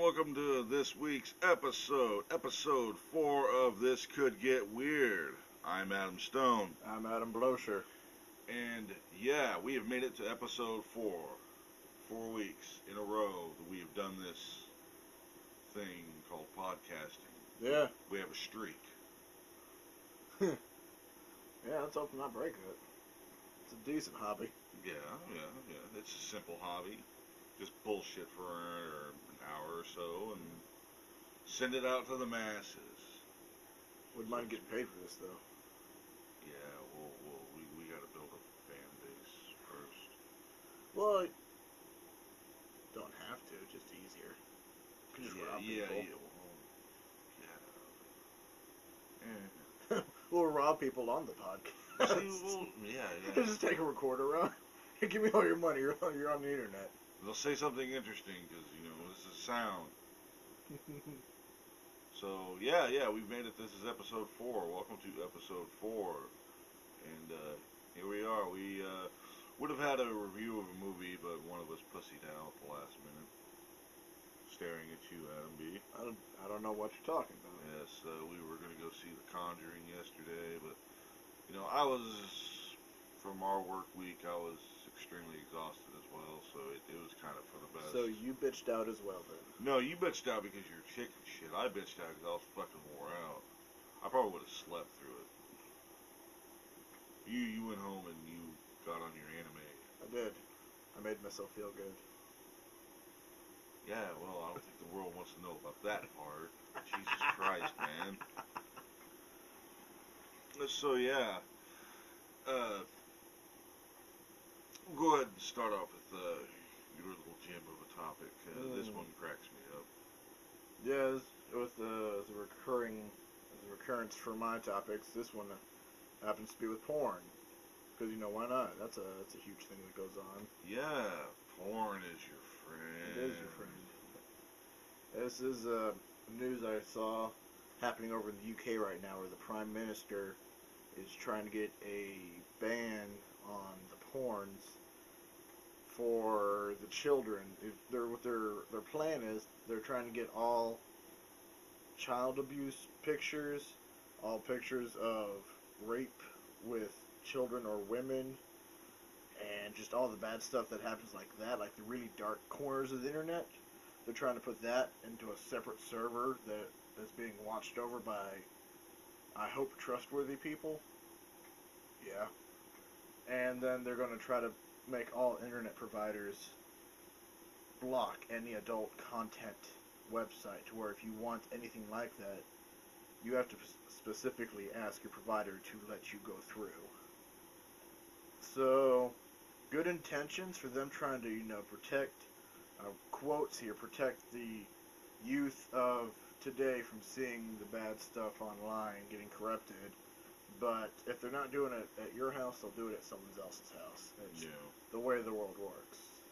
welcome to this week's episode 4 of This Could Get Weird. I'm Adam Stone. I'm Adam Blosher. And yeah, we have made it to episode 4. 4 weeks in a row that we have done this thing called podcasting. Yeah. We have a streak. Yeah, let's hope not break it. It's a decent hobby. Yeah. It's a simple hobby. Just bullshit for an hour or so and send it out to the masses. Wouldn't mind getting paid for this, though. Yeah, we got to build a fan base first. Well, don't have to. Just easier. Can just rob people. We'll rob people on the podcast. Just take a recorder around. Give me all your money. You're on the internet. They'll say something interesting because, this is sound. So, yeah, we've made it. This is episode 4. Welcome to episode 4. And here we are. We would have had a review of a movie, but one of us pussied out at the last minute. Staring at you, Adam B. I don't know what you're talking about. Yes, we were going to go see The Conjuring yesterday, but, I was, from our work week, I was extremely exhausted as well, so it was kind of for the best. So you bitched out as well, then? No, you bitched out because you're chicken shit. I bitched out because I was fucking wore out. I probably would have slept through it. You went home and you got on your anime. I did. I made myself feel good. Yeah, well, I don't think the world wants to know about that part. Jesus Christ, man. So, yeah. Go ahead and start off with your little gem of a topic. This one cracks me up. Yeah, with the recurrence for my topics, this one happens to be with porn. Because, why not? That's a huge thing that goes on. Yeah, porn is your friend. It is your friend. This is news I saw happening over in the UK right now, where the Prime Minister is trying to get a ban on the porns for the children. What their plan is, they're trying to get all child abuse pictures, all pictures of rape with children or women, and just all the bad stuff that happens like that, like the really dark corners of the internet. They're trying to put that into a separate server that is being watched over by, I hope, trustworthy people. Yeah. And then they're going to try to make all internet providers block any adult content website, to where if you want anything like that, you have to specifically ask your provider to let you go through. So, good intentions for them trying to, protect, quotes here, protect the youth of today from seeing the bad stuff online, getting corrupted. But if they're not doing it at your house, they'll do it at someone else's house. It's the way the world works.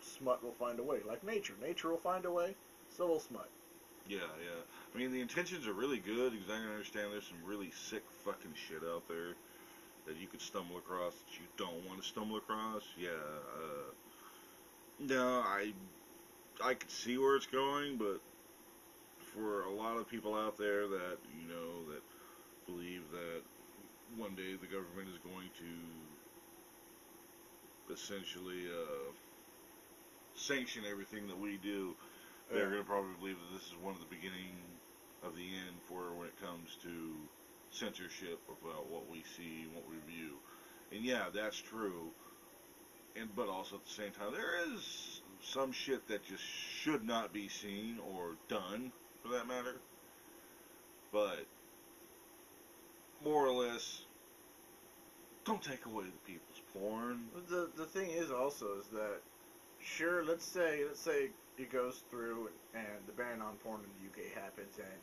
Smut will find a way. Like nature. Nature will find a way, so will smut. Yeah. I mean, the intentions are really good, because I can understand there's some really sick fucking shit out there that you could stumble across that you don't want to stumble across. Yeah, no, I could see where it's going, but for a lot of people out there that, that believe that one day the government is going to essentially sanction everything that we do, they're going to probably believe that this is one of the beginning of the end for when it comes to censorship about what we see and what we view. And yeah, that's true. But also at the same time, there is some shit that just should not be seen or done, for that matter. But more or less, don't take away the people's porn. The thing is also is that, sure, let's say it goes through and the ban on porn in the UK happens and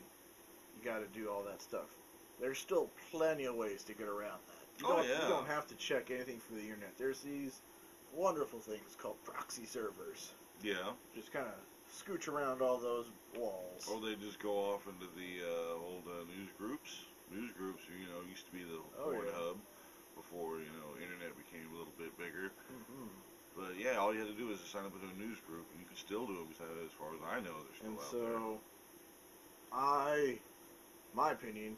you got to do all that stuff. There's still plenty of ways to get around that. You don't have to check anything from the internet. There's these wonderful things called proxy servers. Yeah. Just kind of scooch around all those walls. Or they just go off into the old news groups. News groups, used to be the porn hub before, internet became a little bit bigger. Mm-hmm. But yeah, all you had to do was just sign up into a news group, and you can still do it. As far as I know, they're still And out so, my opinion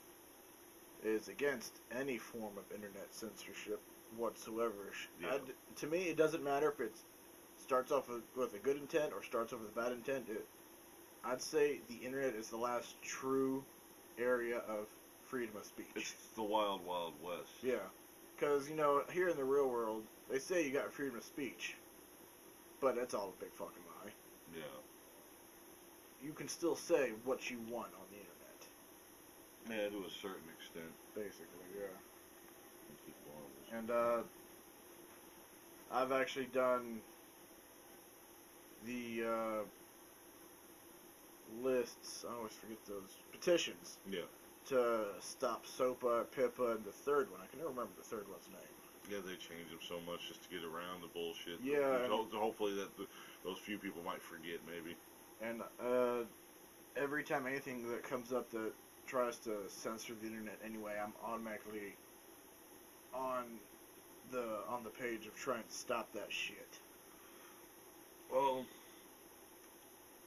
is against any form of internet censorship whatsoever. Yeah. To me, it doesn't matter if it starts off with a good intent or starts off with a bad intent. I'd say the internet is the last true area of freedom of speech. It's the wild, wild west. Yeah. Because, here in the real world, they say you got freedom of speech, but that's all a big fucking lie. Yeah. You can still say what you want on the internet. Yeah, to a certain extent. Basically, yeah. Keep going. And, I've actually done the, lists, I always forget those, petitions. Yeah. To stop SOPA, PIPA, and the third one. I can never remember the third one's name. Yeah, they change them so much just to get around the bullshit. Yeah. Hopefully those few people might forget, maybe. And every time anything that comes up that tries to censor the internet anyway, I'm automatically on the page of trying to stop that shit. Well,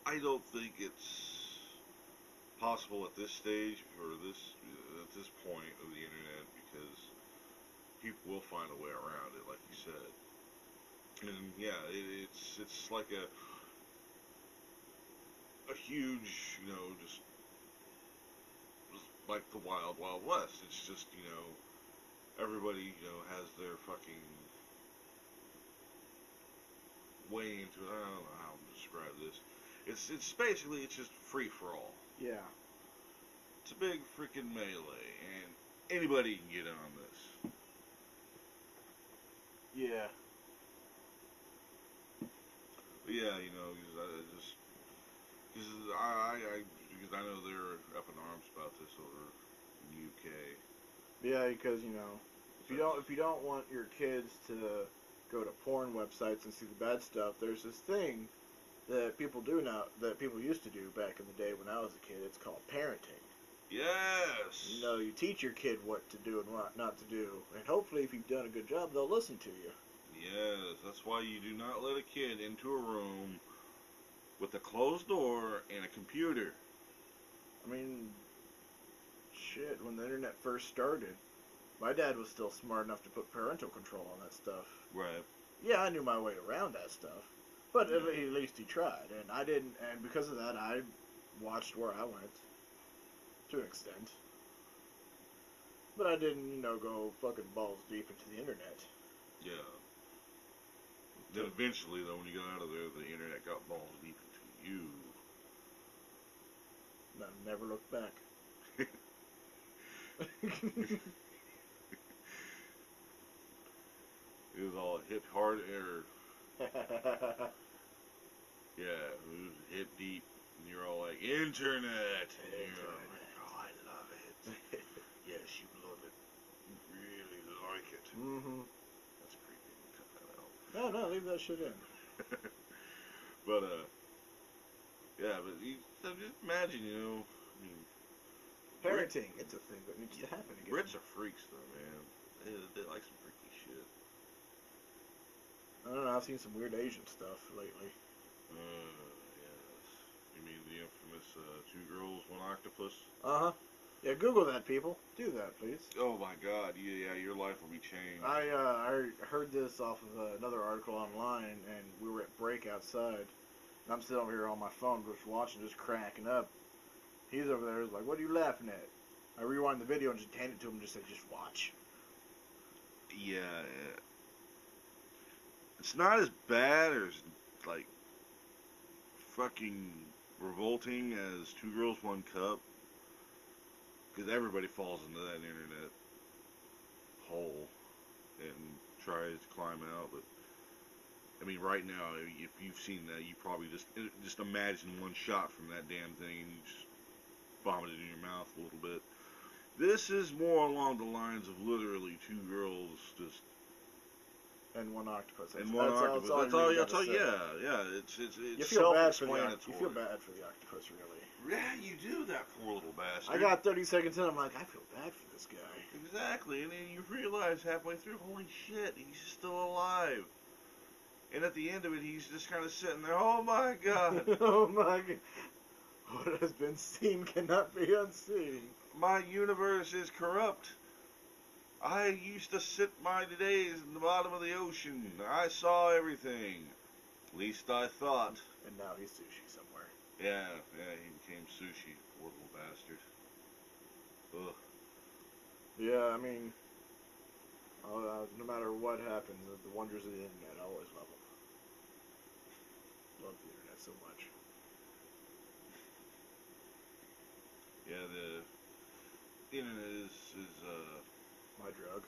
I don't think it's possible at this stage or at this point of the internet, because people will find a way around it, like you said. And yeah, it's like a huge, just like the wild, wild west. It's just, everybody, has their fucking way into it. I don't know how to describe this. It's basically, it's just free for all. Yeah. It's a big freaking melee, and anybody can get on this. Yeah. But yeah, because I know they're up in arms about this over in the UK. Yeah, because if you don't want your kids to go to porn websites and see the bad stuff, there's this thing that people do now, that people used to do back in the day when I was a kid. It's called parenting. Yes. You teach your kid what to do and what not to do, and hopefully, if you've done a good job, they'll listen to you. Yes, that's why you do not let a kid into a room with a closed door and a computer. I mean, shit, when the internet first started, my dad was still smart enough to put parental control on that stuff. Right. Yeah, I knew my way around that stuff, but at least he tried, and I didn't, and because of that, I watched where I went, to an extent. But I didn't, go fucking balls deep into the internet. Yeah. Then eventually, though, when you got out of there, the internet got balls deep into you. And I never looked back. It was all hit hard or yeah, it was hit deep, and you're all like, internet. And you're like, oh, I love it. Yes, you love it. You really like it. Mm-hmm. That's creepy. Cut that out. No, leave that shit in. But yeah, but just imagine, I mean, Parenting, it's a thing that needs to happen again. Brits are freaks, though, man. They like some freaky shit. I don't know, I've seen some weird Asian stuff lately. Yes. You mean the infamous two girls, one octopus? Uh-huh. Yeah, Google that, people. Do that, please. Oh my God! Yeah, your life will be changed. I heard this off of another article online, and we were at break outside, and I'm sitting over here on my phone, just watching, just cracking up. He's over there, like, "What are you laughing at?" I rewind the video and just hand it to him, and just said, "Just watch." Yeah, it's not as bad or as like fucking revolting as Two Girls, One Cup, because everybody falls into that internet hole and tries to climb out. But I mean, right now, if you've seen that, you probably just imagine one shot from that damn thing and you just vomit it in your mouth a little bit. This is more along the lines of literally two girls just. And one octopus. And one octopus. That's all. Yeah. It's you feel bad for the octopus, really. Yeah, you do, that poor little bastard. I got 30 seconds in. I'm like, I feel bad for this guy. Exactly, and then you realize halfway through, holy shit, he's still alive. And at the end of it, he's just kind of sitting there, oh my God. Oh my God. What has been seen cannot be unseen. My universe is corrupt. I used to sit my days in the bottom of the ocean. I saw everything. At least I thought. And now he's sushi somewhere. Yeah, he became sushi. Poor little bastard. Ugh. Yeah, I mean, no matter what happens, the wonders of the internet, I always love them. Love the internet so much. Yeah, the internet is My drug.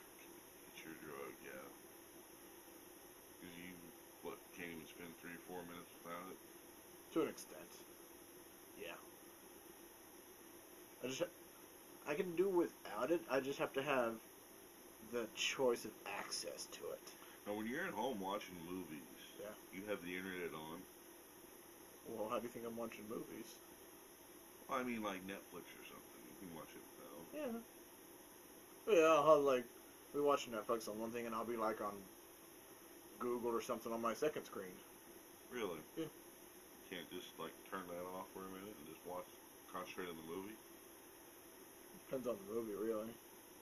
it's your drug, yeah. Because you, can't even spend 3 or 4 minutes without it? To an extent. Yeah. I can do without it, I just have to have the choice of access to it. Now, when you're at home watching movies, Yeah. you have the internet on. Well, how do you think I'm watching movies? I mean, like Netflix or something. You can watch it without. Yeah. Yeah, I'll like be watching Netflix on one thing, and I'll be like on Google or something on my second screen. Really? Yeah. Can't just like turn that off for a minute and just concentrate on the movie? Depends on the movie, really.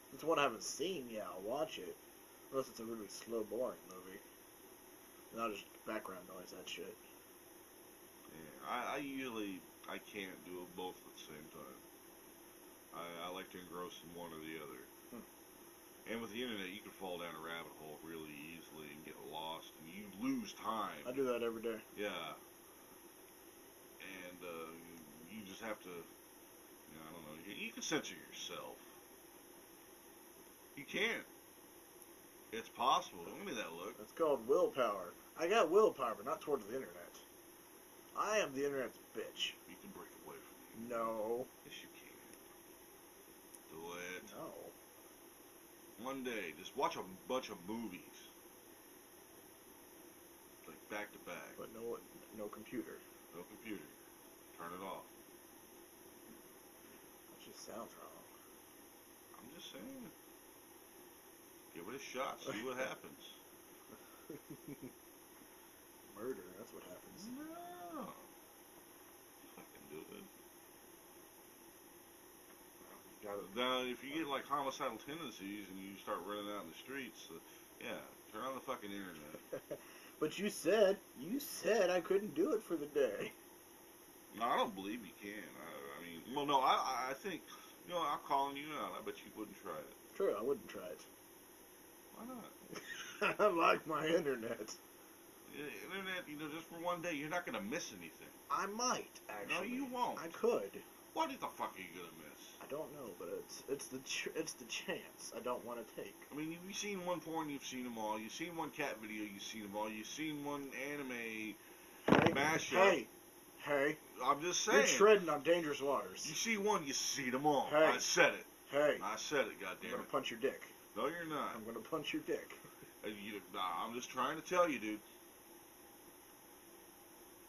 If it's one I haven't seen, yeah, I'll watch it. Unless it's a really slow, boring movie. Not just background noise, that shit. Yeah, I can't do both at the same time. I like to engross in one or the other. And with the internet, you can fall down a rabbit hole really easily and get lost, and you lose time. I do that every day. Yeah. And you just have to, I don't know, you can censor yourself. You can. It's possible. Don't give me that look. That's called willpower. I got willpower, but not towards the internet. I am the internet's bitch. You can break away from me. No. Yes, you can. Do it. No. One day, just watch a bunch of movies. Like back to back. But no computer. No computer. Turn it off. That just sounds wrong. I'm just saying. Give it a shot. See what happens. Murder, that's what happens. No. Fucking do it. Now, if you get like homicidal tendencies and you start running out in the streets, yeah, turn on the fucking internet. But you said I couldn't do it for the day. No, I don't believe you can. I mean, well, no, I think, I'm calling you out. I bet you wouldn't try it. True, I wouldn't try it. Why not? I like my internet. Internet, just for one day, you're not going to miss anything. I might, actually. No, you won't. I could. What the fuck are you going to miss? I don't know, but it's the chance I don't want to take. I mean, you've seen one porn, you've seen them all. You've seen one cat video, you've seen them all. You've seen one anime mashup. Hey. I'm just saying. You're treading on dangerous waters. You see one, you see them all. Hey. I said it. Hey. I said it, goddammit. I'm gonna punch your dick. No, you're not. I'm gonna punch your dick. I'm just trying to tell you, dude.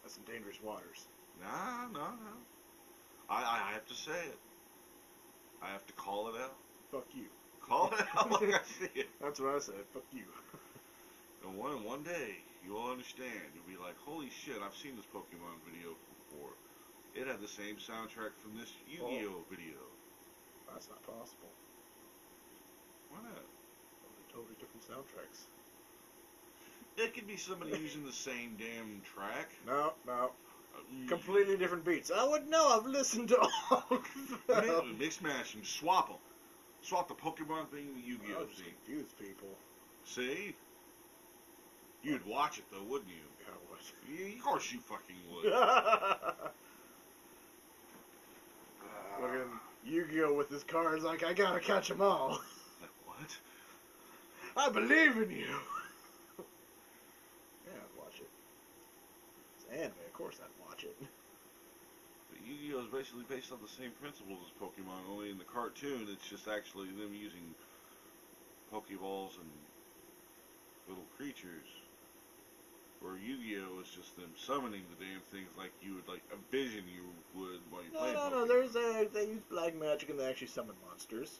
That's some dangerous waters. No. I have to say it. I have to call it out. Fuck you. Call it out like I see it. That's what I said. Fuck you. And one day, you'll understand. You'll be like, holy shit, I've seen this Pokemon video before. It had the same soundtrack from this Yu-Gi-Oh video. That's not possible. Why not? Those are totally different soundtracks. It could be somebody using the same damn track. No. Completely different beats. I would know. I've listened to all of them. Mix match them. Swap them. Swap the Pokemon thing and the Yu-Gi-Oh just thing. confuse people. See? You'd watch it though, wouldn't you? Yeah, I would. Yeah, of course you fucking would. Look at Yu-Gi-Oh with his cards like, I gotta catch them all. Like, what? I believe in you. Yeah, I'd watch it. It's anime, of course I'd watch it. But Yu-Gi-Oh is basically based on the same principles as Pokemon, only in the cartoon it's just actually them using Pokeballs and little creatures. Where Yu-Gi-Oh is just them summoning the damn things like you would, like, envision you would while you're playing Pokemon. No, they use black magic and they actually summon monsters.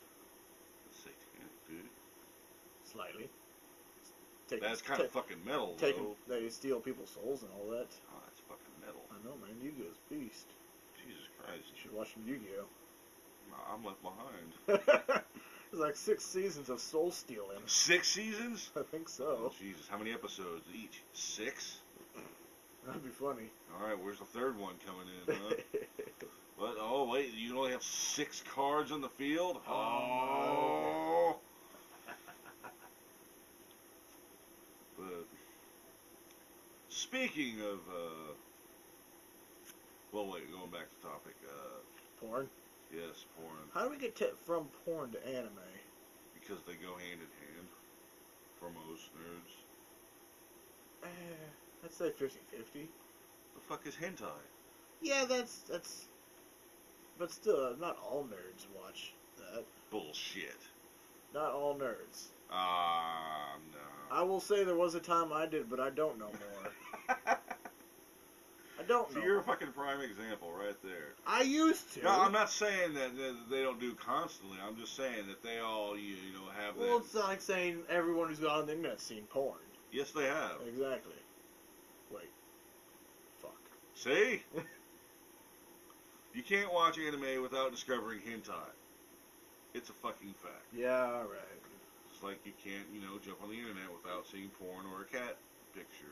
That's satanic, dude. Slightly. That's kind of fucking metal, though. They steal people's souls and all that. Oh, that's fucking metal. I know, man. Yu-Gi-Oh's beast. Jesus Christ. You should watch some Yu-Gi-Oh. Nah, I'm left behind. There's like 6 seasons of soul stealing. 6 seasons? I think so. Oh, Jesus. How many episodes each? 6? That'd be funny. Alright, where's the third one coming in, huh? What? Oh, wait, you only have 6 cards on the field? Oh! But, speaking of, well, wait, going back to topic, Porn? yes, porn. How do we get from porn to anime? Because they go hand in hand, for most nerds. I'd say 50-50. The fuck is hentai? Yeah, that's... But still, not all nerds watch that. Bullshit. Not all nerds. No. I will say there was a time I did, but I don't know more. I don't know. So you're a fucking prime example right there. I used to. No, I'm not saying that they don't do constantly. I'm just saying that they all, have that. Well, it's like saying everyone who's gone on the internet seen porn. Yes, they have. Exactly. Wait. Fuck. See? You can't watch anime without discovering hentai. It's a fucking fact. Yeah, alright. It's like you can't, jump on the internet without seeing porn or a cat picture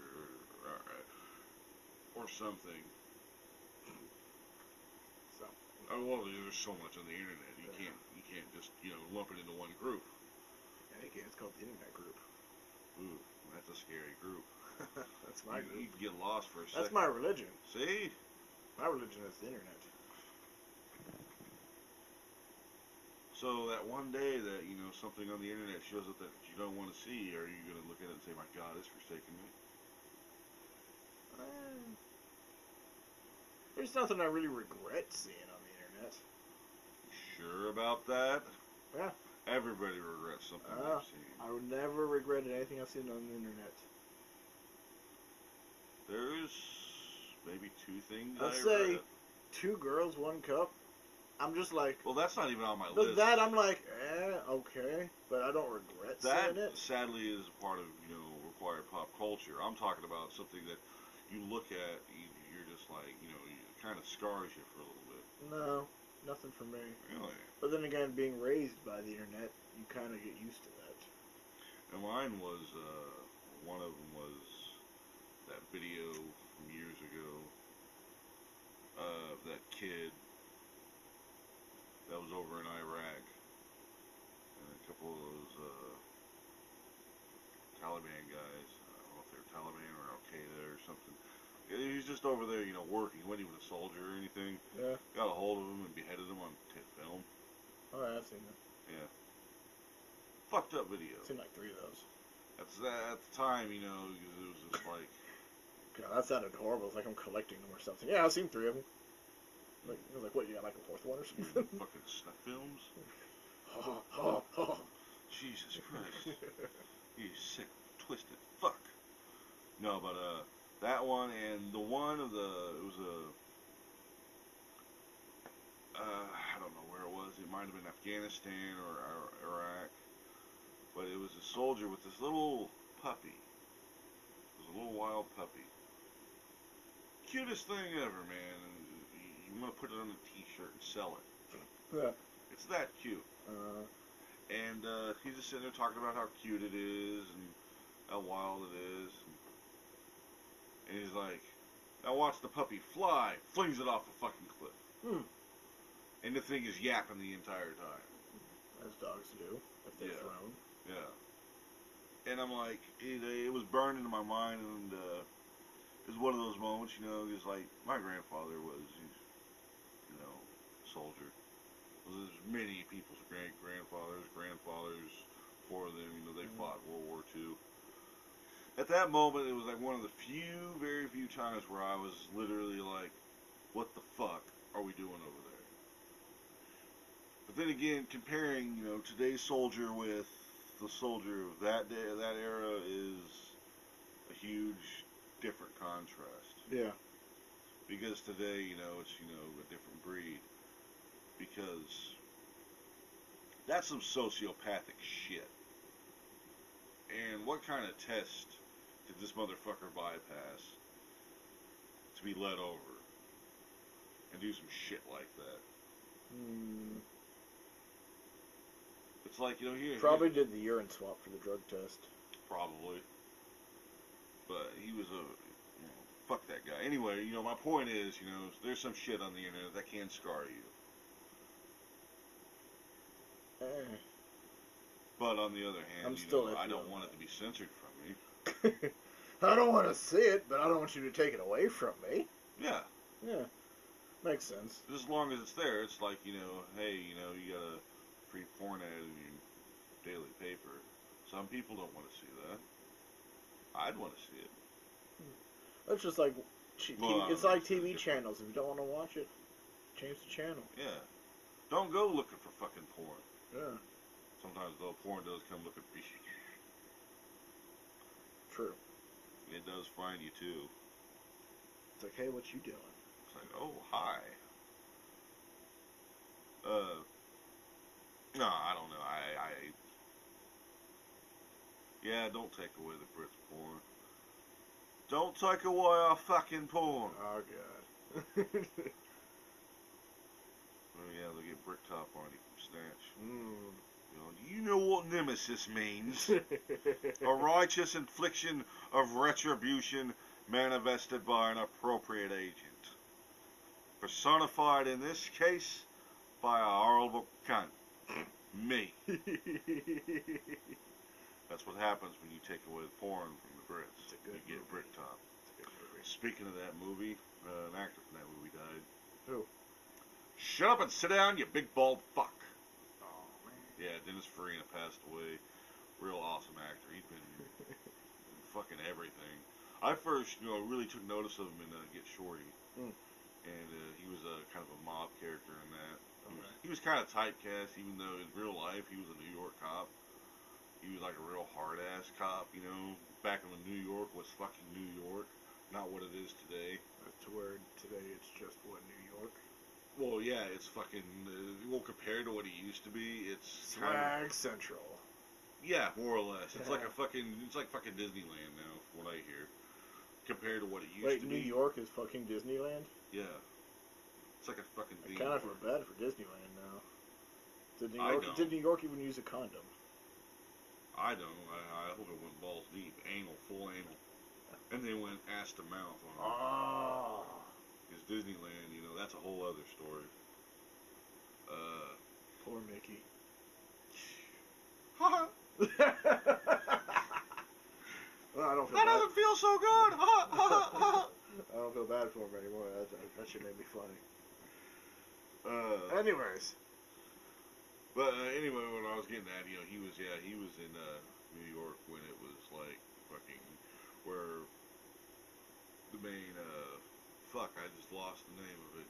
or something. Oh, well, there's so much on the internet. You can't just, lump it into one group. Yeah, you can. It's called the Internet Group. Ooh, that's a scary group. That's my group. You'd get lost for a second. That's my religion. See? My religion is the internet. So that one day that, something on the internet shows up that you don't want to see, are you going to look at it and say, my God, it's forsaken me? There's nothing I really regret seeing on the internet. Sure about that? Yeah. Everybody regrets something they've seen. I would never regret anything I've seen on the internet. There's maybe 2 things I'd say 2 girls, 1 cup. I'm just like... Well, that's not even on my but list. that, I'm like, okay. But I don't regret seeing it. That, sadly, is a part of, required pop culture. I'm talking about something that you look at, you're just like, it kind of scars you for a little bit. No, nothing for me. Really? But then again, being raised by the internet, you kind of get used to that. And mine was, one of them was that video from years ago of that kid that was over in Iraq, and a couple of those Taliban guys. I don't know if they were Taliban or Al-Qaeda or something. He was just over there, working. He wasn't even a soldier or anything. Yeah. Got a hold of him and beheaded him on film. Oh, yeah, I've seen that. Yeah. Fucked up video. I've seen like 3 of those. At the time, it was just like... God, that sounded horrible. It's like I'm collecting them or something. Yeah, I've seen 3 of them. Like, I was like, what, you got like a 4th one or something? Fucking snuff films? Jesus Christ. You sick, twisted fuck. No, but, that one and the one of it was I don't know where it was. It might have been Afghanistan or Iraq. But it was a soldier with this little puppy. It was a little wild puppy. Cutest thing ever, man. You want to put it on a t-shirt and sell it. Yeah. It's that cute. And he's just sitting there talking about how cute it is and how wild it is. And he's like, now watch the puppy fly. Flings it off a fucking cliff. And the thing is yapping the entire time. As dogs do, if they're thrown. Yeah. And I'm like, it was burned into my mind, and it was one of those moments, just like, my grandfather was, soldier. There's many people's grandfathers, 4 of them, they fought World War II. At that moment, it was like one of the very few times where I was literally like, what the fuck are we doing over there? But then again, comparing, today's soldier with the soldier of that day, that era, is a huge, different contrast. Yeah. Because today, it's, a different breed. Because that's some sociopathic shit. And what kind of test did this motherfucker bypass to be let over and do some shit like that? It's like, here... Probably did the urine swap for the drug test. Probably. But he was fuck that guy. Anyway, my point is, there's some shit on the internet that can scar you. But on the other hand, I don't want it to be censored from me. I don't want to see it, but I don't want you to take it away from me. Yeah. Yeah. Makes sense. As long as it's there, it's like, hey, you got a free porn ad in your daily paper. Some people don't want to see that. I'd want to see it. That's just like, it's like TV channels. If you don't want to watch it, change the channel. Yeah. Don't go looking for fucking porn. Yeah. Sometimes, though, porn does come looking for you. True. It does find you, too. It's like, hey, what you doing? It's like, oh, hi. No, I don't know. Yeah, don't take away the Brits' porn. Don't take away our fucking porn. Oh, God. Oh, yeah, they'll get Bricktop on you from Snatch. Do you know what nemesis means? A righteous infliction of retribution manifested by an appropriate agent. Personified in this case by a horrible cunt. Me. That's what happens when you take away the porn from the Brits. You get Bricktop. Speaking of that movie, an actor from that movie died. Who? Shut up and sit down, you big bald fuck. Oh, man. Yeah, Dennis Farina passed away. Real awesome actor. He'd been in fucking everything. I first, really took notice of him in Get Shorty. And he was kind of a mob character in that. Okay. He was kind of typecast, even though in real life he was a New York cop. He was like a real hard-ass cop, back when New York was fucking New York, not what it is today. To where today it's just what, New York? Well, yeah, it's fucking, compared to what it used to be, it's Swag Central. Yeah, more or less. It's like fucking Disneyland now, from what I hear. Compared to what it used to be. Wait, New York is fucking Disneyland? Yeah. It's like a fucking thing. I kind of feel bad for Disneyland now. Did New York even use a condom? I don't. I hope it went balls deep. Full anal. And they went ass to mouth on it. Oh. Because Disneyland, that's a whole other story. Poor Mickey. Haha. Well, I don't feel that bad. doesn't feel so good. I don't feel bad for him anymore. That shit made me funny. Anyways. But anyway, what I was getting at, he was in New York when it was like fucking where the main I just lost the name of it.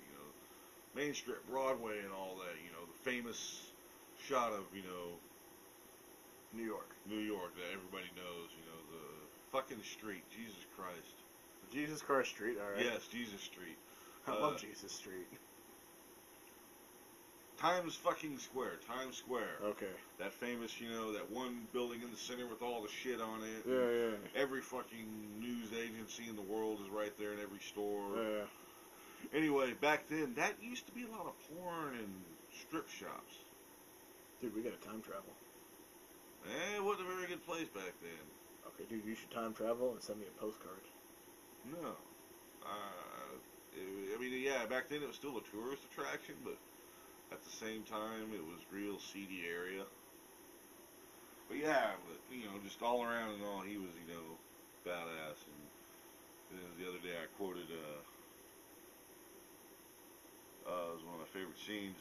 Main Strip, Broadway, and all that. The famous shot of New York that everybody knows. The fucking street, Jesus Christ. Jesus Christ Street. All right. Yes, Jesus Street. I love Jesus Street. Times Square. Okay. That famous, that one building in the center with all the shit on it. Yeah. Every fucking news agency in the world is right there in every store. Yeah. Anyway, back then, that used to be a lot of porn and strip shops. Dude, we gotta time travel. It wasn't a very good place back then. Okay, dude, you should time travel and send me a postcard. No. Back then it was still a tourist attraction, but at the same time, it was real seedy area. But just all around and all, he was, badass. And the other day I quoted, it was one of my favorite scenes,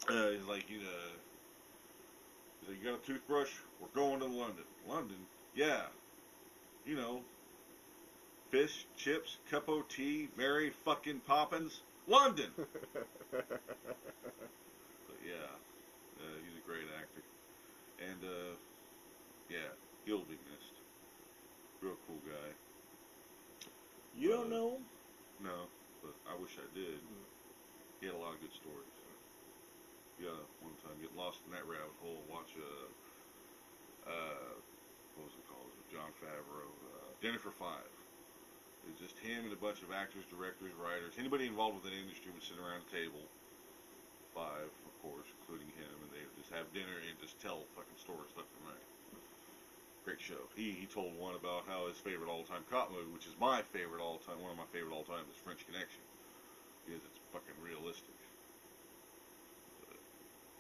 he's like, you got a toothbrush? We're going to London. London? Yeah. Fish, chips, cup of tea, Mary fucking Poppins. London! But yeah, he's a great actor. And, he'll be missed. Real cool guy. You don't know him? No, but I wish I did. He had a lot of good stories. Yeah, one time get lost in that rabbit hole, watch what was it called? John Favreau. Dinner for Five. It was just him and a bunch of actors, directors, writers. Anybody involved with an industry would sit around a table. Five, of course, including him, and they would just have dinner and just tell fucking stories left and right. Great show. He told one about how his favorite all-time cop movie, which is my favorite all-time, one of my favorite all-time, is French Connection, because it's fucking realistic. But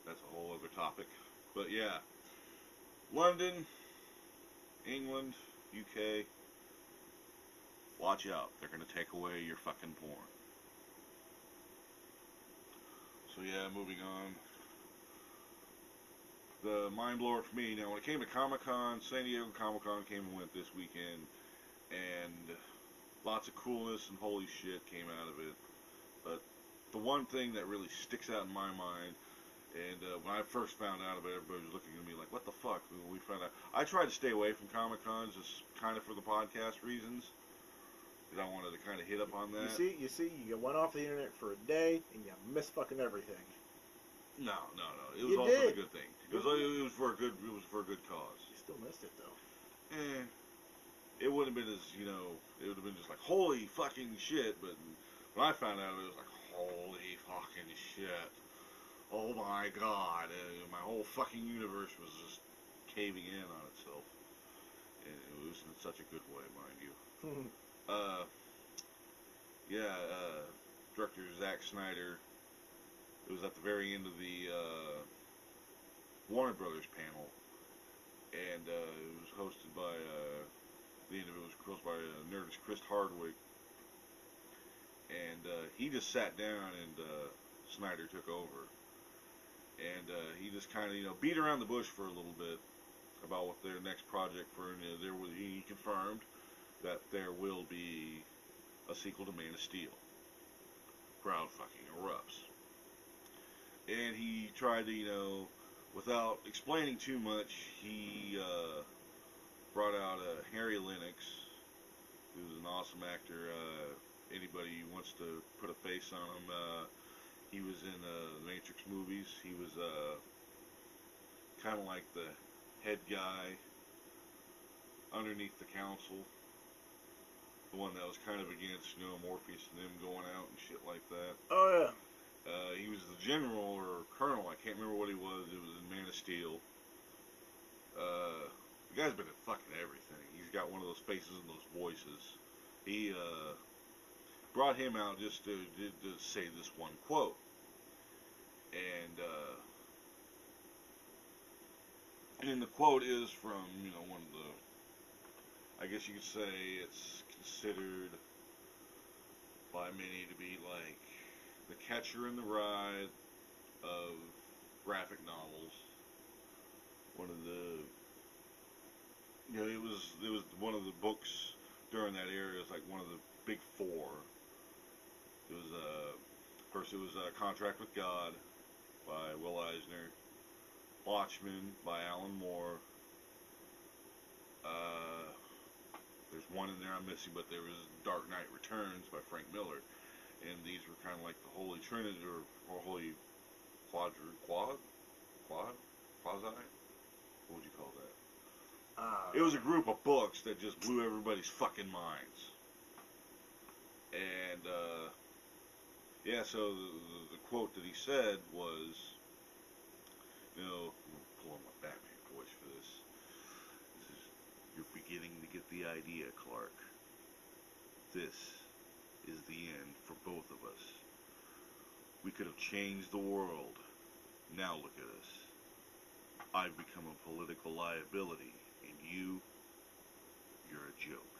that's a whole other topic. But yeah, London, England, UK, watch out. They're going to take away your fucking porn. So yeah, moving on. The mind blower for me, now when it came to Comic-Con, San Diego Comic-Con came and went this weekend, and lots of coolness and holy shit came out of it. But the one thing that really sticks out in my mind, and when I first found out about it, everybody was looking at me like, what the fuck? We found out. I tried to stay away from Comic-Cons just kind of for the podcast reasons, because I wanted to kind of hit up on that. You see, you went off the internet for a day and you missed fucking everything. No. It was all for the good thing. It was for a good cause. You still missed it though. It wouldn't have been as, it would have been just like, holy fucking shit. But when I found out, it was like, holy fucking shit. Oh my god. My whole fucking universe was just caving in on itself. And it was in such a good way, mind you. Director Zack Snyder. It was at the very end of the Warner Brothers panel, and it was hosted by the end of it was hosted by nerdist Chris Hardwick, and he just sat down and Snyder took over, and he just kind of beat around the bush for a little bit about what their next project for. And he confirmed that there will be a sequel to Man of Steel. Crowd fucking erupts. And he tried to, without explaining too much, he brought out Harry Lennox, who's an awesome actor. Anybody who wants to put a face on him, he was in the Matrix movies. He was kind of like the head guy underneath the council. The one that was kind of against, Morpheus and them going out and shit like that. Oh, yeah. He was the general or colonel, I can't remember what he was. It was in Man of Steel. The guy's been in fucking everything. He's got one of those faces and those voices. He brought him out just to say this one quote. And the quote is from, one of the, I guess you could say it's considered by many to be like the Catcher in the Rye of graphic novels. One of the, it was one of the books during that era. It was like one of the big four. It was first it was Contract with God by Will Eisner, Watchmen by Alan Moore. There's one in there I'm missing, but there was Dark Knight Returns by Frank Miller. And these were kind of like the Holy Trinity, or Holy Quasi? What would you call that? It was a group of books that just blew everybody's fucking minds. And, so the quote that he said was, I'm pull on my Batman voice for this. You're beginning to get the idea, Clark. This is the end for both of us. We could have changed the world. Now look at us. I've become a political liability, and you're a joke.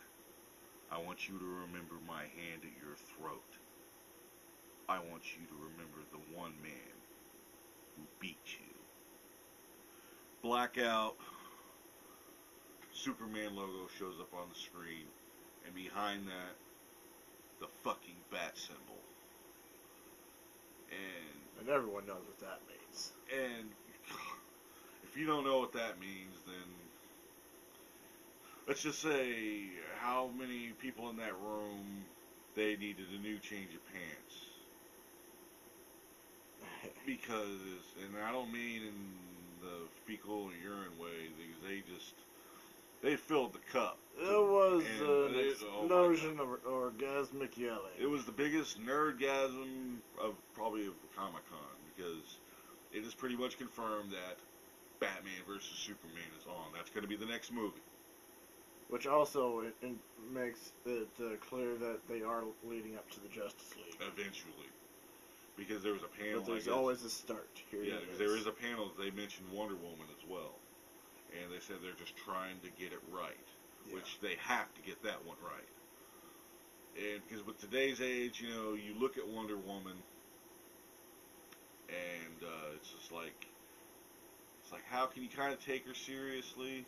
I want you to remember my hand at your throat. I want you to remember the one man who beat you. Blackout. Superman logo shows up on the screen, and behind that, the fucking bat symbol. And everyone knows what that means. And if you don't know what that means, then let's just say how many people in that room, they needed a new change of pants. Because, and I don't mean in the fecal and urine way. They filled the cup. It was And an explosion of orgasmic yelling. It was the biggest nerdgasm of the Comic-Con, because it is pretty much confirmed that Batman versus Superman is on. That's going to be the next movie. Which also it makes it clear that they are leading up to the Justice League. Eventually. Because there was a panel. But there's always a start. Yeah, because there is a panel that they mentioned Wonder Woman as well. And they said they're just trying to get it right. Yeah. Which they have to get that one right. And because with today's age, you know, you look at Wonder Woman, and it's just like, how can you kind of take her seriously,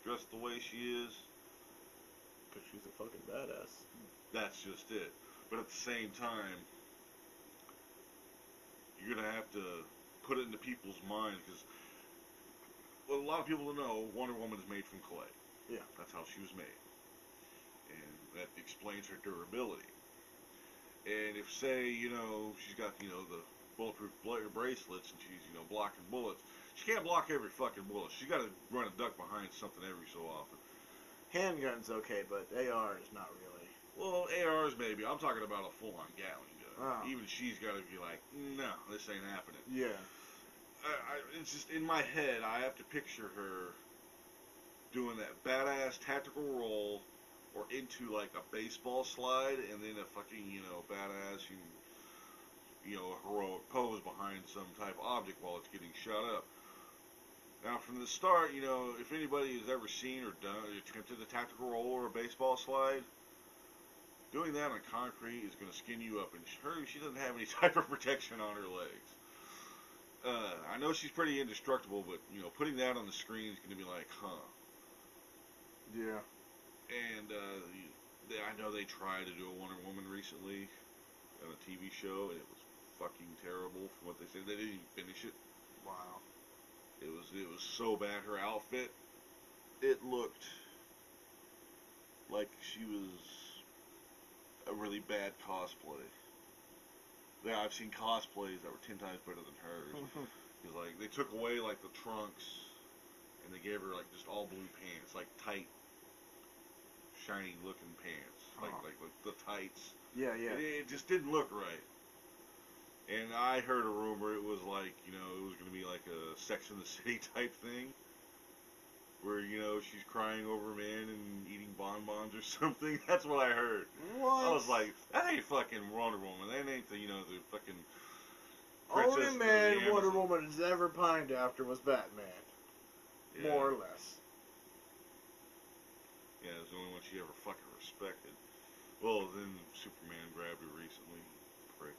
dressed the way she is? Because she's a fucking badass. That's just it. But at the same time, you're going to have to put it into people's minds, because a lot of people don't know, Wonder Woman is made from clay. Yeah. That's how she was made. And that explains her durability. And if, say, you know, she's got, you know, the bulletproof bracelets and she's, you know, blocking bullets, she can't block every fucking bullet. She's got to run a duck behind something every so often. Handgun's okay, but AR is not really. Well, ARs maybe. I'm talking about a full-on Gatling gun. Oh. Even she's got to be like, no, this ain't happening. Yeah. It's just, in my head, I have to picture her doing that badass tactical roll, or into, like, a baseball slide, and then a fucking, you know, badass, you know, heroic pose behind some type of object while it's getting shot up. Now, from the start, you know, if anybody has ever seen or attempted a tactical roll or a baseball slide, doing that on concrete is going to skin you up, and she doesn't have any type of protection on her legs. I know she's pretty indestructible, but, you know, putting that on the screen is going to be like, huh. Yeah. And I know they tried to do a Wonder Woman recently on a TV show, and it was fucking terrible from what they said. They didn't even finish it. Wow. It was so bad. Her outfit, it looked like she was a really bad cosplay. Yeah, I've seen cosplays that were 10 times better than hers. Because, like, they took away, like, the trunks, and they gave her, like, just all blue pants, like, tight, shiny-looking pants. Like the tights. Yeah, yeah. It just didn't look right. And I heard a rumor it was like, you know, it was going to be like a Sex and the City type thing. Where, you know, she's crying over a man and eating bonbons or something. That's what I heard. What? I was like, that ain't fucking Wonder Woman. That ain't the, you know, the fucking only man Wonder Woman has ever pined after was Batman. Yeah. More or less. Yeah, it was the only one she ever fucking respected. Well, then Superman grabbed her recently. Prick.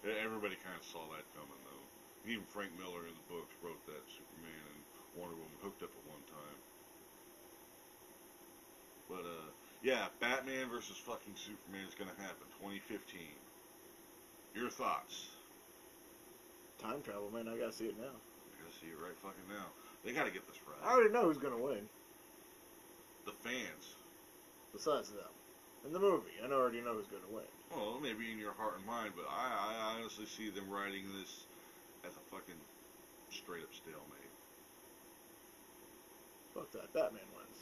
Everybody kind of saw that coming, though. Even Frank Miller in the books wrote that Superman and Wonder Woman hooked up at one time. But, yeah, Batman versus fucking Superman is going to happen, 2015. Your thoughts? Time travel, man. I gotta see it now. I gotta see it right fucking now. They gotta get this right. I already know who's gonna win. The fans. Besides them. In the movie, I already know who's gonna win. Well, maybe in your heart and mind, but I honestly see them writing this as a fucking straight up stalemate. Fuck that. Batman wins.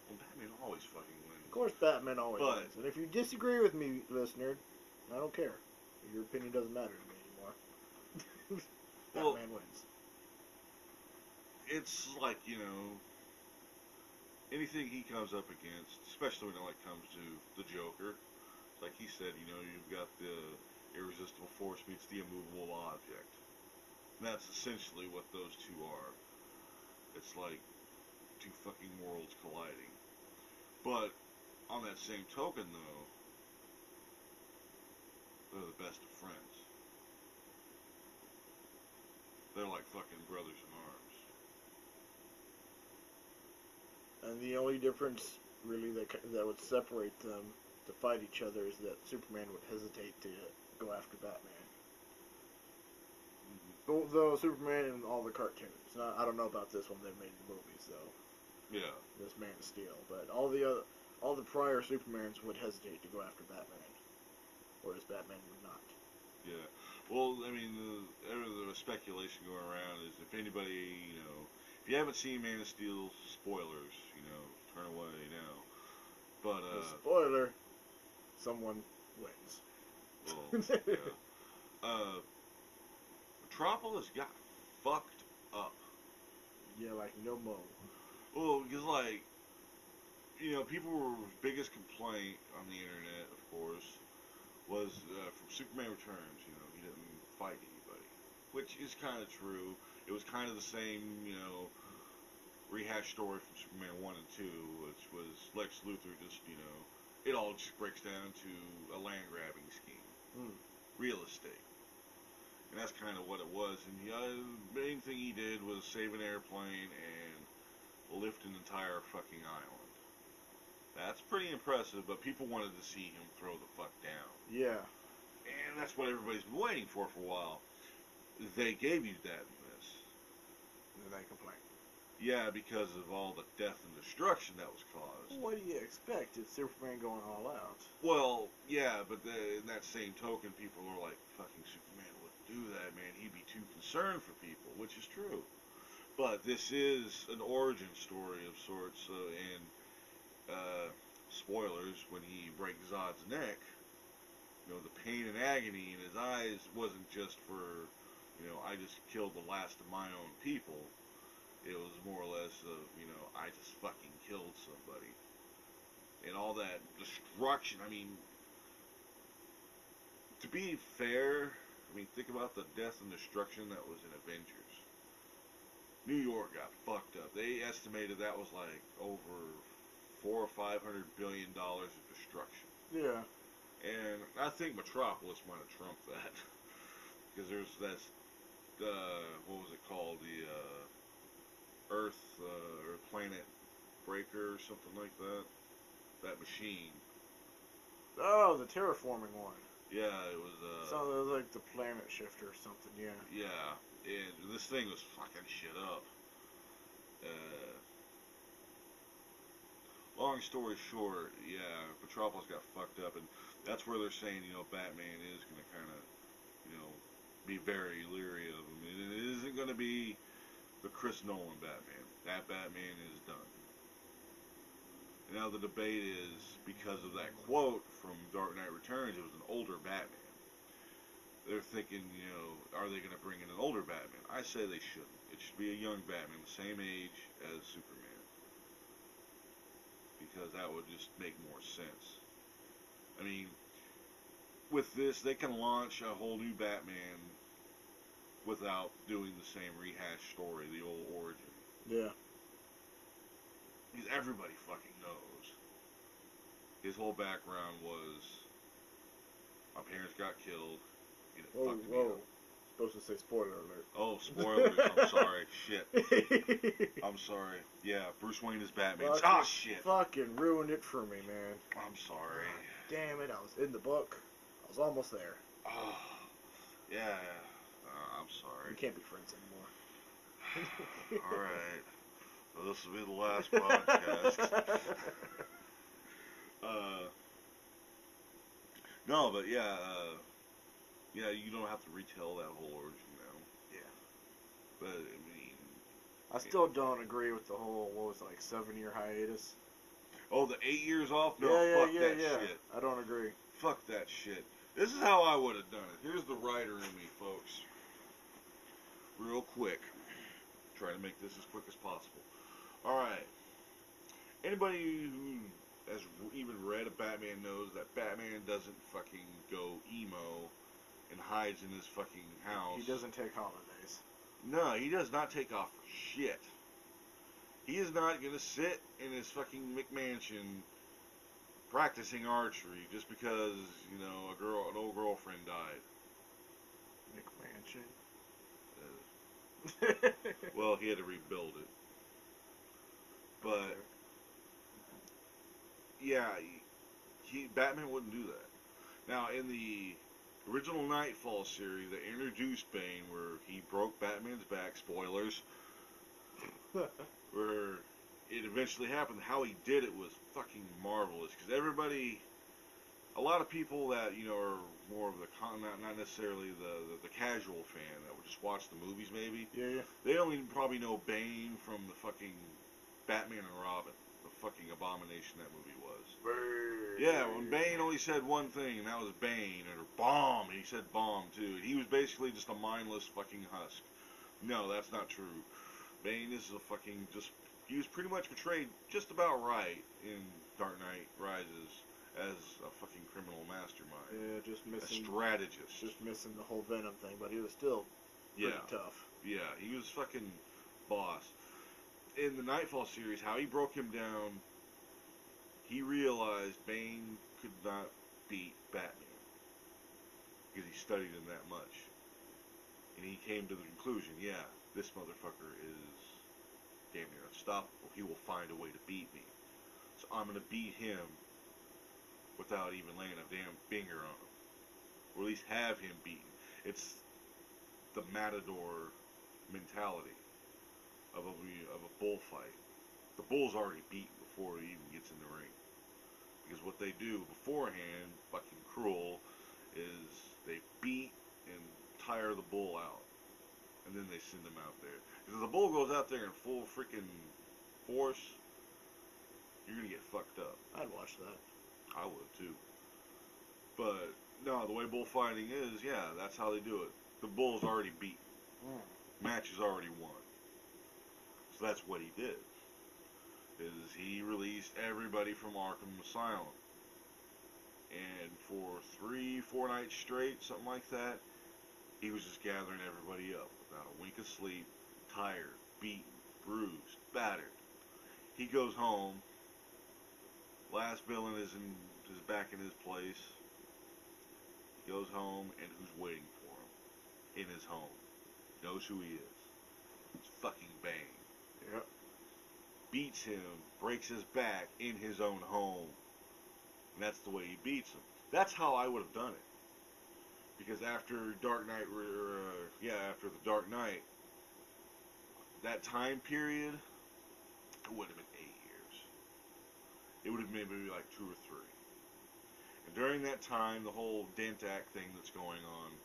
Well, Batman always fucking wins. Of course Batman always wins. And if you disagree with me, listener, I don't care. Your opinion doesn't matter to me anymore. Batman wins. It's like, you know, anything he comes up against, especially when it comes to the Joker, like he said, you know, you've got the irresistible force meets the immovable object. And that's essentially what those two are. It's like two fucking worlds colliding. But on that same token, though, they're the best of friends. They're like fucking brothers in arms. And the only difference, really, that would separate them to fight each other is that Superman would hesitate to go after Batman. Mm-hmm. Though Superman in all the cartoons. I don't know about this one they made in the movies, though. Yeah. This Man of Steel. But all the prior Supermans would hesitate to go after Batman. Whereas Batman would not. Yeah. Well, I mean, the speculation going around is if anybody, if you haven't seen Man of Steel, spoilers, turn away now. But, spoiler, someone wins. well, yeah. Metropolis got fucked up. Yeah, like no mo. Well, because, people's biggest complaint on the internet, of course, was from Superman Returns. He didn't fight anybody, which is kind of true. It was kind of the same, rehash story from Superman 1 and 2, which was Lex Luthor just, it all just breaks down to a land grabbing scheme. Real estate. And that's kind of what it was. And the main thing he did was save an airplane and lift an entire fucking island. That's pretty impressive, but people wanted to see him throw the fuck down. Yeah. And that's what everybody's been waiting for a while. They gave you that in this. And then they complain. Yeah, because of all the death and destruction that was caused. What do you expect? It's Superman going all out. Well, yeah, but in that same token, people are like, fucking Superman wouldn't do that, man. He'd be too concerned for people, which is true. But this is an origin story of sorts, and spoilers, when he breaks Zod's neck, the pain and agony in his eyes wasn't just for, I just killed the last of my own people. It was more or less of, I just fucking killed somebody. And all that destruction, I mean, to be fair, think about the death and destruction that was in Avengers. New York got fucked up. They estimated that was like over $400 or $500 billion of destruction. Yeah. And I think Metropolis might have trumped that. Because there's that, what was it called? The Earth or Planet Breaker or something like that. That machine. Oh, the terraforming one. Yeah, it was. So it was like the planet shifter or something. Yeah. Yeah, and this thing was fucking shit up. Long story short, yeah, Metropolis got fucked up, and that's where they're saying, Batman is going to kind of, be very leery of him. And it isn't going to be the Chris Nolan Batman. That Batman is done. And now the debate is, because of that quote from Dark Knight Returns, it was an older Batman. They're thinking, are they going to bring in an older Batman? I say they shouldn't. It should be a young Batman, the same age as Superman. Because that would just make more sense. I mean, with this, they can launch a whole new Batman without doing the same rehash story, the old origin. Yeah. Because everybody fucking knows. His whole background was, my parents got killed, and it fucked me up. Supposed to say spoiler alert. Oh, spoilers. I'm sorry. Shit. I'm sorry. Yeah, Bruce Wayne is Batman. Shit. Fucking ruined it for me, man. I'm sorry. Damn it, I was in the book. I was almost there. Oh, yeah. I'm sorry. We can't be friends anymore. Alright. Well, this will be the last podcast. No, but yeah, you don't have to retell that whole origin now. Yeah. But, I mean... I still don't agree with the whole, 7-year hiatus. Oh, the 8 years off? No, fuck that shit. I don't agree. Fuck that shit. This is how I would have done it. Here's the writer in me, folks. Real quick. Try to make this as quick as possible. Alright. Anybody who has even read a Batman knows that Batman doesn't fucking go emo and hides in his fucking house. He doesn't take holidays. No, he does not take off for shit. He is not going to sit in his fucking McMansion practicing archery just because, an old girlfriend died. McMansion? Well, he had to rebuild it. But, yeah, Batman wouldn't do that. Now, in the original Nightfall series, they introduced Bane where he broke Batman's back, spoilers, where it eventually happened. How he did it was fucking marvelous, because everybody a lot of people that are more of the not necessarily the casual fan that would just watch the movies maybe. Yeah, yeah. They only probably know Bane from the fucking Batman and Robin, the fucking abomination that movie was. Bane. Yeah, when Bane only said one thing, and that was Bane, or bomb. He said bomb too. He was basically just a mindless fucking husk. No, that's not true. Bane is a fucking just. He was pretty much portrayed just about right in Dark Knight Rises as a fucking criminal mastermind. Yeah, just missing. A strategist. Just missing the whole Venom thing, but he was still pretty tough. Yeah, he was fucking boss. In the Nightfall series, how he broke him down, he realized Bane could not beat Batman because he studied him that much. And he came to the conclusion, yeah, this motherfucker is damn near unstoppable. He will find a way to beat me. So I'm going to beat him without even laying a damn finger on him. Or at least have him beaten. It's the matador mentality of a bullfight. The bull's already beaten before he even gets in the ring. Because what they do beforehand, fucking cruel, is they beat and tire the bull out. And then they send him out there. Because if the bull goes out there in full freaking force, you're going to get fucked up. I'd watch that. I would too. But, no, the way bullfighting is, yeah, that's how they do it. The bull's already beaten. Match is already won. So that's what he did. Is he released everybody from Arkham Asylum. And for 3-4 nights straight, something like that, he was just gathering everybody up without a wink of sleep, tired, beaten, bruised, battered. He goes home. Last villain is back in his place. He goes home, and who's waiting for him in his home? Knows who he is. It's fucking Bane. Yep. Beats him, breaks his back in his own home. And that's the way he beats him. That's how I would have done it. Because after Dark Knight, after the Dark Knight, that time period, it wouldn't have been 8 years. It would have been maybe like 2 or 3. And during that time, the whole Dentak thing that's going on,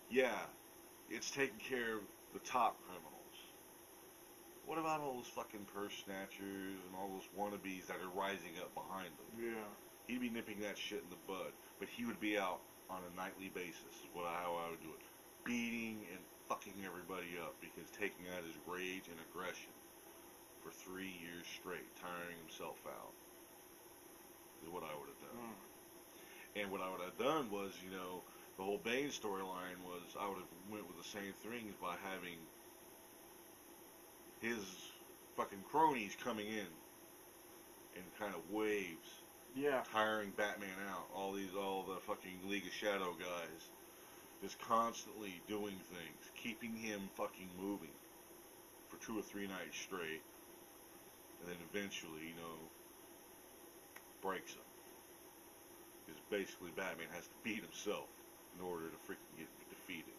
yeah, it's taking care of the top criminals. What about all those fucking purse snatchers and all those wannabes that are rising up behind them? Yeah. He'd be nipping that shit in the bud, but he would be out on a nightly basis, is how I would do it. Beating and fucking everybody up because taking out his rage and aggression for 3 years straight, tiring himself out, is what I would have done. And what I would have done was, the whole Bane storyline was I would have went with the same things by having his fucking cronies coming in kind of waves. Yeah. Tiring Batman out. All the fucking League of Shadow guys. Just constantly doing things. Keeping him fucking moving. For 2 or 3 nights straight. And then eventually, breaks him. Because basically Batman has to beat himself in order to freaking get defeated.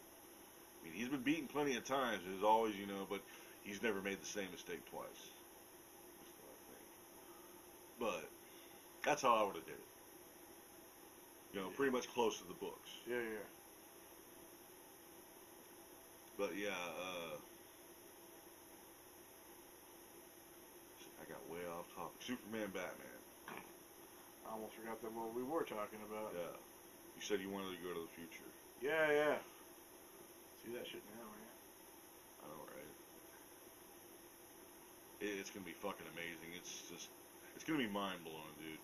I mean, he's been beaten plenty of times. There's always, but he's never made the same mistake twice. That's what I think. But that's how I would have did it. Pretty much close to the books. Yeah, yeah. But yeah, I got way off topic. Superman, Batman. I almost forgot that what we were talking about. Yeah. You said you wanted to go to the future. Yeah, yeah. See that shit now, man. I know, right? It's gonna be fucking amazing. It's gonna be mind blowing, dude.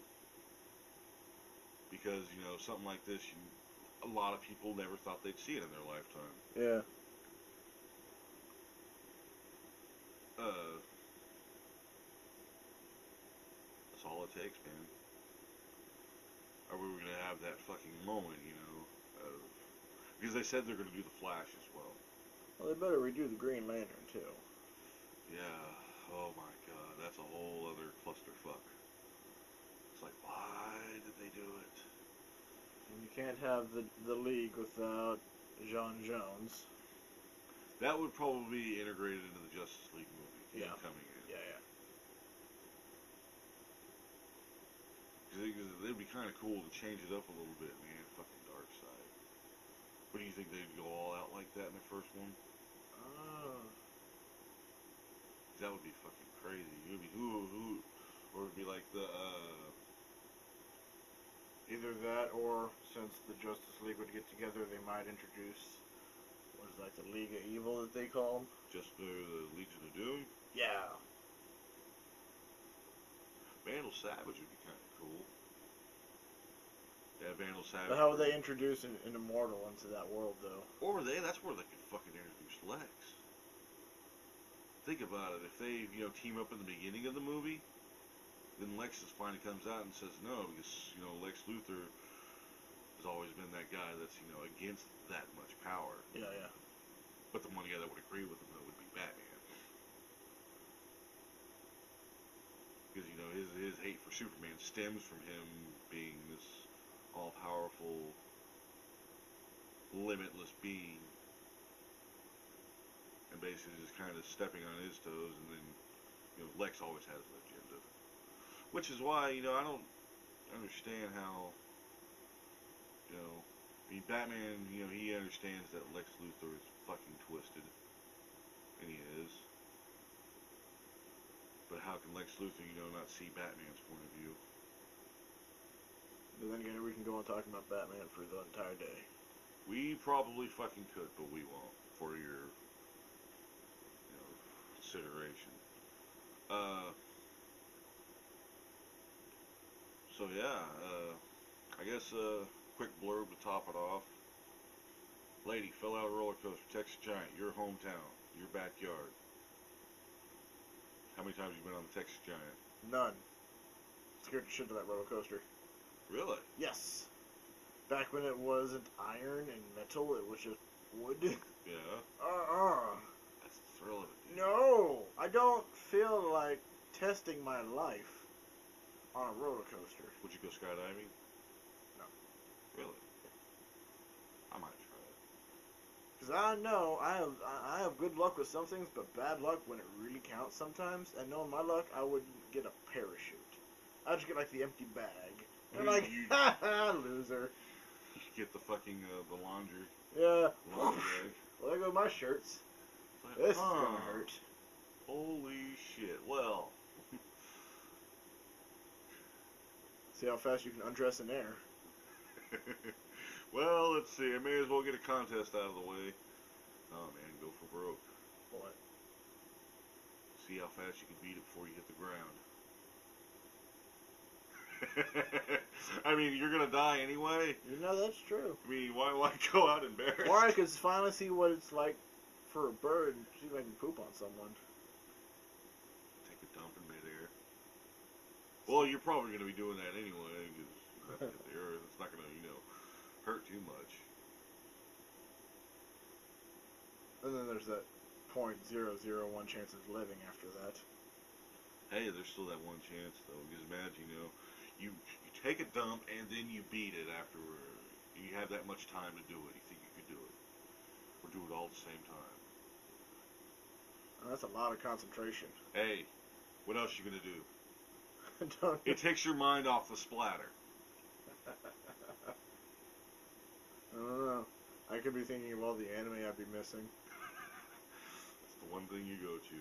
Because something like this, a lot of people never thought they'd see it in their lifetime. Yeah. That's all it takes, man. Or we were gonna have that fucking moment, because they said they're gonna do the Flash as well. Well, they better redo the Green Lantern too. Yeah. Oh my God, that's a whole other clusterfuck. It's like, why did they do it? And you can't have the League without John Jones. That would probably be integrated into the Justice League movie. Yeah. Coming in. Yeah, yeah. it'd be kind of cool to change it up a little bit, man. Fucking dark side. What do you think they'd go all out like that in the first one? That would be fucking crazy. It would be who, or it'd be like the either that, or since the Justice League would get together, they might introduce what is like the League of Evil that they call them. just the Legion of Doom. Yeah. Vandal Savage would be kind of cool. Yeah, Vandal Savage. But how would they introduce an Immortal into that world, though? Or that's where they could fucking introduce Lex. Think about it. If they, team up in the beginning of the movie, then Lex just finally comes out and says no, because, Lex Luthor has always been that guy that's, against that much power. Yeah, yeah. But the one guy that would agree with him, though, would be Batman. Because, his hate for Superman stems from him being this all-powerful, limitless being. And basically just kind of stepping on his toes, and then, Lex always has an agenda. Which is why, I don't understand how, Batman, he understands that Lex Luthor is fucking twisted. And he is. But how can Lex Luthor, not see Batman's point of view? But then again, we can go on talking about Batman for the entire day. We probably fucking could, but we won't, for your consideration. So yeah, I guess quick blurb to top it off. Lady fell out of a roller coaster, Texas Giant, your hometown, your backyard. How many times have you been on the Texas Giant? None. Scared the shit out of that roller coaster. Really? Yes. Back when it wasn't iron and metal, it was just wood. Yeah. That's the thrill of it, dude. No, I don't feel like testing my life on a roller coaster. Would you go skydiving? No. Really? I might try it. Because I know I have good luck with some things, but bad luck when it really counts sometimes. And knowing my luck, I wouldn't get a parachute. I'd just get like the empty bag. And like, ha ha, loser. You get the fucking the laundry. Yeah. Laundry bag. Well, there go my shirts. Like, This is gonna hurt. Holy shit. Well. See how fast you can undress in air. Well, let's see. I may as well get a contest out of the way. Oh man, go for broke. What? See how fast you can beat it before you hit the ground. I mean, you're gonna die anyway. You know that's true. I mean, why go out embarrassed? Or I could finally see what it's like for a bird and see if I can poop on someone. Take a dump in midair. Well, you're probably gonna be doing that anyway, because the earth. It's not gonna, hurt too much. And then there's that 0.001 chance of living after that. Hey, there's still that one chance though. Because imagine, you take a dump and then you beat it afterward. You have that much time to do it. You think you could do it, or do it all at the same time? And that's a lot of concentration. Hey, what else you gonna do? Don't. It takes your mind off the splatter. I don't know. I could be thinking of all the anime I'd be missing. That's the one thing you go to.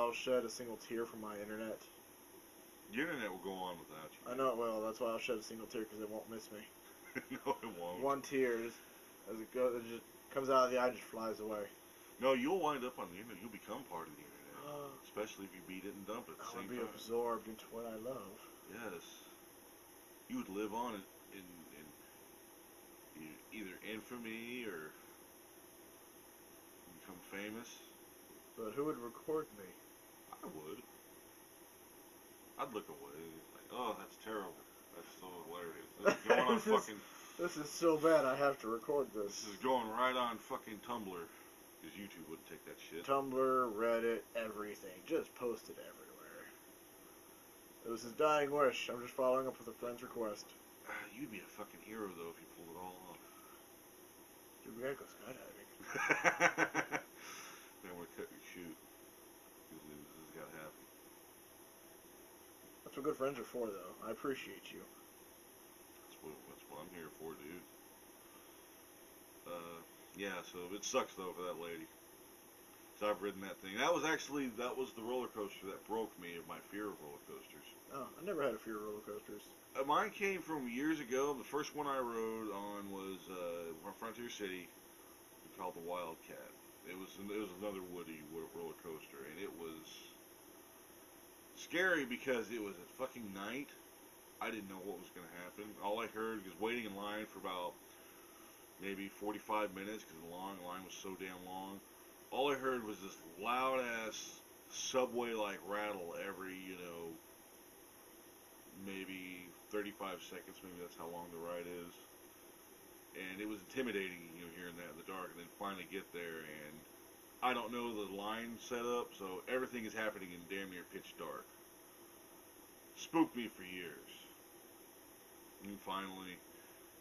I'll shed a single tear from my internet. The internet will go on without you. I know it will. That's why I'll shed a single tear, because it won't miss me. No, it won't. One tear, as it goes, it just comes out of the eye, just flies away. No, you'll wind up on the internet. You'll become part of the internet. Especially if you beat it and dump it at the same time. I'll be absorbed into what I love. Yes. You would live on in either infamy or become famous. But who would record me? I would. I'd look away. Like, oh, that's terrible. That's so hilarious. This is going on fucking... This is so bad, I have to record this. This is going right on fucking Tumblr. Because YouTube wouldn't take that shit. Tumblr, Reddit, everything. Just post it everywhere. It was his dying wish. I'm just following up with a friend's request. You'd be a fucking hero, though, if you pulled it all off. Dude, we gotta go skydiving. Then we're cut your shoot. Because this has got to happen. That's what good friends are for, though. I appreciate you. That's what I'm here for, dude. Yeah, so it sucks, though, for that lady. So I've ridden that thing. That was the roller coaster that broke me of my fear of roller coasters. Oh, I never had a fear of roller coasters. Mine came from years ago. The first one I rode on was Frontier City, called the Wildcat. It was another Woody roller coaster, and it was scary because it was at fucking night. I didn't know what was going to happen. All I heard was waiting in line for about maybe 45 minutes because the line was so damn long. All I heard was this loud ass subway like rattle every, maybe 35 seconds. Maybe that's how long the ride is. And it was intimidating, hearing that in the dark. And then finally get there, and I don't know the line setup, so everything is happening in damn near pitch dark. Spooked me for years. And finally,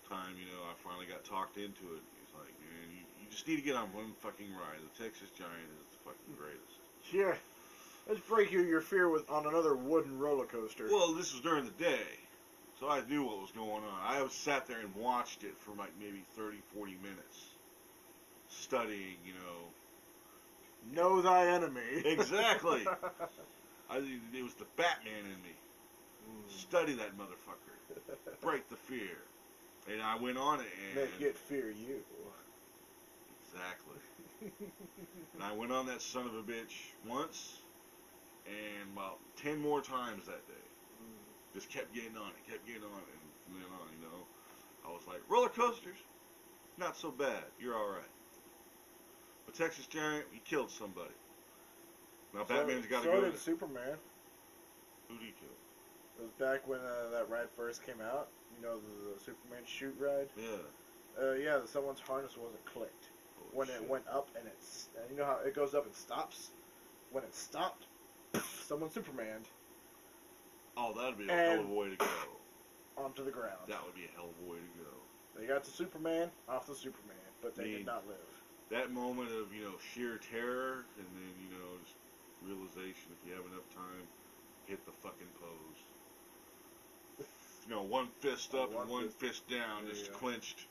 I finally got talked into it. He's like, man, you just need to get on one fucking ride. The Texas Giant is the fucking greatest. Yeah. Let's break your fear on another wooden roller coaster. Well, this was during the day, so I knew what was going on. I sat there and watched it for like maybe 30, 40 minutes, studying, Know thy enemy. Exactly. It was the Batman in me. Study that motherfucker. Break the fear. And I went on it and... Make it fear you. Exactly. And I went on that son of a bitch once, and about 10 more times that day. Just kept getting on it, and from then on, I was like, roller coasters, not so bad, you're alright. But Texas Giant, you killed somebody. Now Batman's got to go... So did Superman. Who'd he kill? It was back when that ride first came out. The Superman shoot ride? Yeah. Someone's harness wasn't clicked. Holy When shit. it went up and you know how it goes up and stops? When it stopped, someone Supermaned Oh, that'd be a hell of a way to go. onto the ground. That would be a hell of a way to go. They got to Superman, off the Superman, but they did not live. That moment of, sheer terror, and then, just realization, if you have enough time, hit the fucking pose. One fist up and one fist down, just clenched.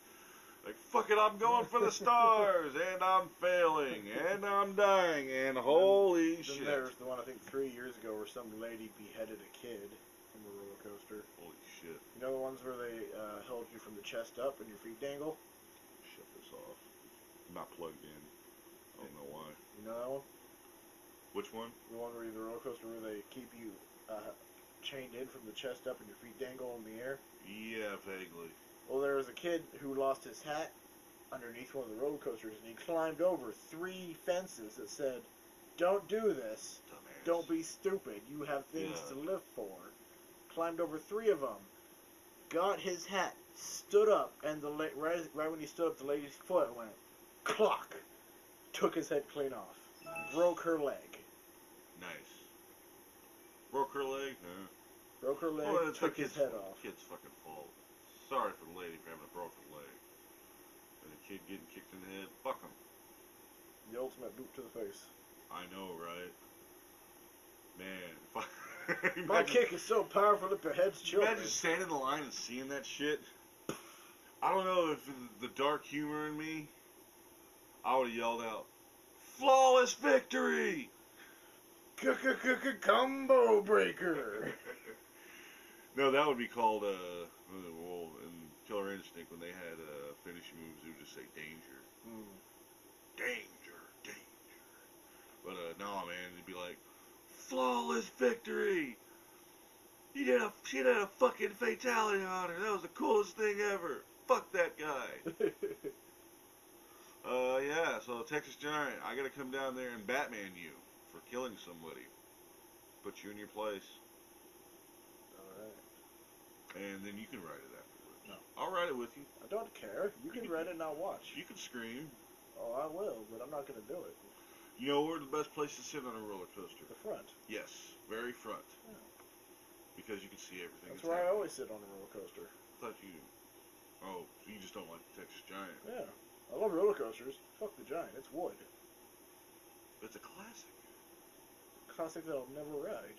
Like, fuck it, I'm going for the stars, and I'm failing, and I'm dying, and holy shit. Then there's the one, I think, 3 years ago where some lady beheaded a kid from a roller coaster. Holy shit. You know the ones where they held you from the chest up and your feet dangle? Shut this off. I'm not plugged in. I don't know why. You know that one? Which one? The one where the roller coaster where they keep you chained in from the chest up and your feet dangle in the air? Yeah, vaguely. Well, there was a kid who lost his hat underneath one of the roller coasters, and he climbed over 3 fences that said, "Don't do this. Dumbass. Don't be stupid. You have things to live for." Climbed over 3 of them, got his hat, stood up, and right when he stood up, the lady's foot went clock. Took his head clean off. Nice. Broke her leg. Nice. Broke her leg? Huh? Broke her leg, Well, it's took the his head off. Kid's fucking fault. Sorry for the lady for having a broken leg. And the kid getting kicked in the head, fuck him. The ultimate boot to the face. I know, right? Man, My kick is so powerful it beheads children. Imagine standing in the line and seeing that shit. I don't know if the dark humor in me, I would have yelled out, "Flawless victory!" Combo breaker. No, that would be called, in Killer Instinct, when they had finishing moves, they would just say danger. Danger, danger. But, no, man, it'd be like, flawless victory! She did a fucking fatality on her. That was the coolest thing ever. Fuck that guy. Yeah, so Texas Giant, I gotta come down there and Batman you for killing somebody. Put you in your place. Alright. And then you can ride it afterwards. No. I'll ride it with you. I don't care. You can ride it and I'll watch. You can scream. Oh, I will, but I'm not going to do it. You know where the best place to sit on a roller coaster? The front. Yes, very front. Yeah. Because you can see everything. That's where I always sit on a roller coaster. I thought you... Oh, so you just don't like the Texas Giant. Yeah. I love roller coasters. Fuck the Giant. It's wood. It's a classic. Classic that I'll never ride.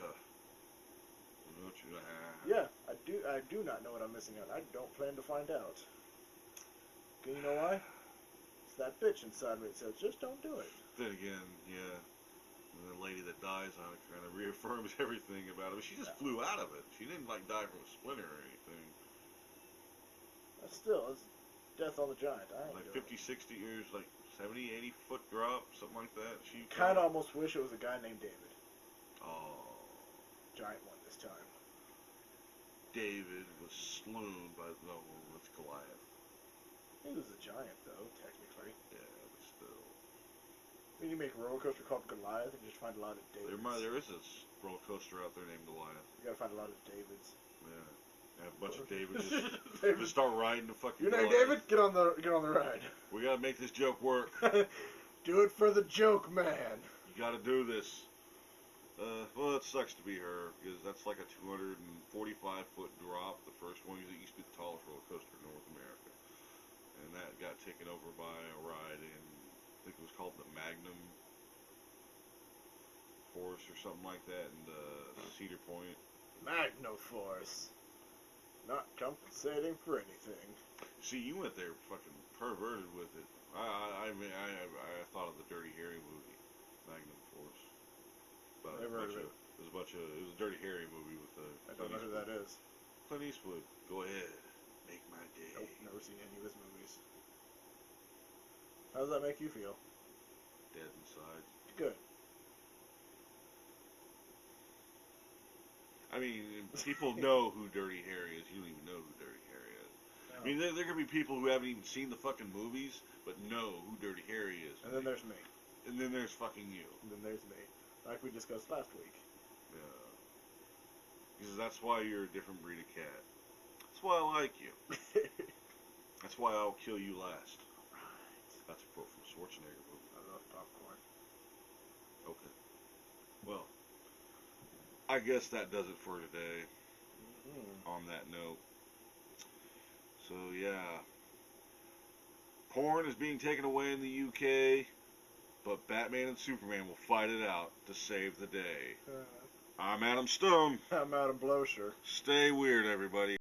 Huh. Don't you? Yeah, I do. I do not know what I'm missing out. I don't plan to find out. Okay, you know why? It's that bitch inside me that says, just don't do it. Then again, yeah. And the lady that dies on it kind of reaffirms everything about it. But she just flew out of it. She didn't like die from a splinter or anything. But still, it's death on the giant. I ain't Like doing 50, 60 years, like 70, 80 foot drop, something like that. She kind of almost wish it was a guy named David. Oh. Giant one this time. David was slewn by, no, it's Goliath. He was a giant, though, technically. Yeah, but still. When you make a roller coaster called Goliath, and you just find a lot of Davids. There is a roller coaster out there named Goliath. You gotta find a lot of Davids. Yeah. Have a bunch of Davids David. just start riding the fucking Your name Goliath. David? Get on the ride. We gotta make this joke work. Do it for the joke, man. You gotta do this. Well, it sucks to be her, because that's like a 245-foot drop. The first one used to be the tallest roller coaster in North America. And that got taken over by a ride in, I think it was called the Magnum Force or something like that, in Cedar Point. Magno Force. Not compensating for anything. See, you went there fucking perverted with it. I mean, I thought of the Dirty Harry movie, Magnum Force. Never heard of it. It was a Dirty Harry movie with I don't know who that is. Clint Eastwood. Go ahead, make my day. Nope, never seen any of his movies. How does that make you feel? Dead inside. Good. I mean, people know who Dirty Harry is. You don't even know who Dirty Harry is. No. I mean, there could be people who haven't even seen the fucking movies, but know who Dirty Harry is. And then there's me. And then there's fucking you. And then there's me. Like we discussed last week. Yeah. Because that's why you're a different breed of cat. That's why I like you. That's why I'll kill you last. Right. That's a quote from a Schwarzenegger movie. I love popcorn. Okay. Well, I guess that does it for today. Mm-hmm. On that note. So, yeah. Porn is being taken away in the UK, but Batman and Superman will fight it out to save the day. I'm Adam Stone. I'm Adam Blocher. Stay weird, everybody.